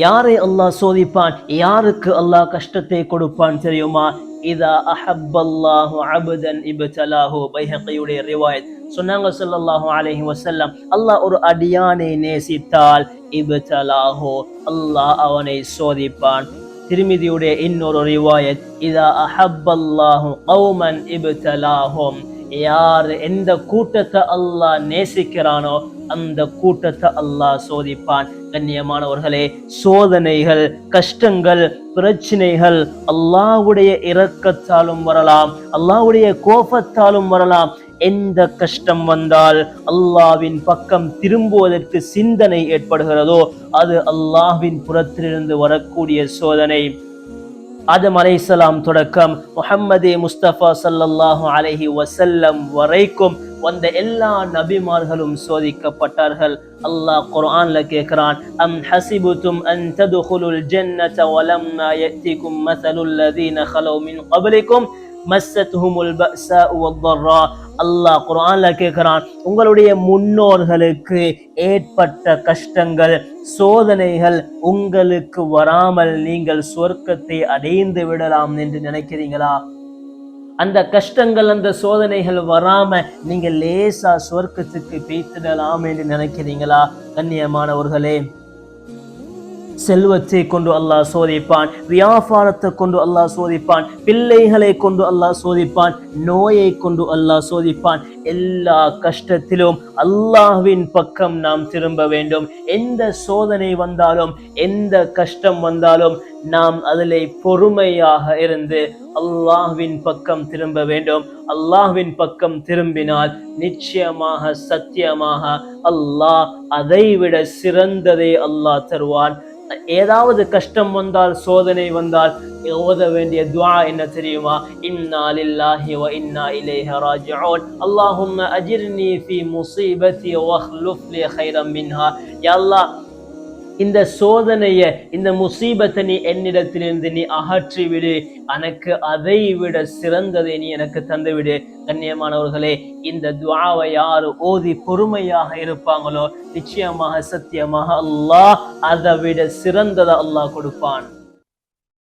யாரை அல்லாஹ் சோதிப்பான், யாருக்கு அல்லாஹ் கஷ்டத்தை கொடுப்பான் தெரியுமா? இதா அஹப்பல்லாஹு அப்தன் இப்தலாஹு. பைஹகியுடைய ரிவாயத். சொன்னாங்க ஸல்லல்லாஹு அலைஹி வஸல்லம், அல்லாஹ் ஒரு அடியானை நேசித்தால் இப்தலாஹு, அல்லாஹ் அவனை சோதிப்பான். திருமிதியுடைய இன்னொரு ரிவாயத், இதா அஹப்பல்லாஹு கௌமன் இப்தலாஹும். யார் எந்த கூட்டத்தை அல்லாஹ் நேசிக்கிறானோ அந்த கூட்டத்தை அல்லாஹ் சோதிப்பான். கண்ணியமானவர்களே, சோதனைகள், கஷ்டங்கள், பிரச்சனைகள் அல்லாஹ்வுடைய இரக்கத்தாலும் வரலாம், அல்லாஹ்வுடைய கோபத்தாலும் வரலாம். எந்த கஷ்டம் வந்தால் அல்லாஹ்வின் பக்கம் திரும்புவதற்கு சிந்தனை ஏற்படுகிறதோ அது அல்லாஹ்வின் புறத்திலிருந்து வரக்கூடிய சோதனை. ஆதம் அலைஹிஸ்ஸலாம் தொடக்கம் முஹம்மதே முஸ்தபா ஸல்லல்லாஹு அலைஹி வஸல்லம் வரைக்கும் வந்த எல்லா நபிமார்களும் சோதிக்கப்பட்டார்கள். அல்லாஹ் குர்ஆன்ல கேக்குறான், அம் ஹஸிபுதும் அன் ததுகுலுல் ஜன்னத வலம்மா யஅதிகும் மஸலுல் லதீன ஹலௌ மின் கப்லிகும் மஸ்ஸத்ஹுமுல் பஅஸாஉ வத்தர்ரா. அல்லாஹ் குர்ஆன்ல கேக்குறான், உங்களுடைய முன்னோர்களுக்கு ஏற்பட்ட கஷ்டங்கள், சோதனைகள் உங்களுக்கு வராமல் நீங்கள் சொர்க்கத்தை அடைந்து விடலாம் என்று நினைக்கிறீங்களா? அந்த கஷ்டங்கள், அந்த சோதனைகள் வராம நீங்க லேசா சொர்க்கத்துக்கு பேத்திடலாம் என்று நினைக்கிறீங்களா? கண்ணியமானவர்களே, செல்வத்தை கொண்டு அல்லாஹ் சோதிப்பான், வியாபாரத்தை கொண்டு அல்லாஹ் சோதிப்பான், பிள்ளைகளை கொண்டு அல்லாஹ் சோதிப்பான், நோயை கொண்டு அல்லாஹ் சோதிப்பான். எல்லா கஷ்டத்திலும் அல்லாஹ்வின் பக்கம் நாம் திரும்ப வேண்டும். எந்த சோதனை வந்தாலும், எந்த கஷ்டம் வந்தாலும் நாம் அதிலே பொறுமையாக இருந்து அல்லாஹ்வின் பக்கம் திரும்ப வேண்டும். அல்லாஹ்வின் பக்கம் திரும்பினால் நிச்சயமாக, சத்தியமாக அல்லாஹ் அதைவிட சிறந்ததை அல்லாஹ் தருவான். ஏதாவது கஷ்டம் வந்தால், சோதனை வந்தால் ஓத வேண்டிய துஆ என்ன தெரியுமா? இன்னா லில்லாஹி வ இன்னா இலைஹி ராஜிஊன். அல்லாஹும்ம அஜிர்னி ஃபீ முஸீபதி வஹ்லுஃப் லி கைரம் மின்ஹா. யா அல்லாஹ், இந்த சோதனைய, இந்த முசீபத்தை நீ என்னிடத்திலிருந்து நீ அகற்றிவிடு, எனக்கு அதை விட சிறந்ததை நீ எனக்கு தந்துவிடு. கண்ணியமானவர்களே, இந்த துஆவை யாரு ஓதி பொறுமையாக இருப்பாங்களோ நிச்சயமாக, சத்தியமாக அல்லாஹ் அதை விட சிறந்ததை அல்லாஹ் கொடுப்பான்.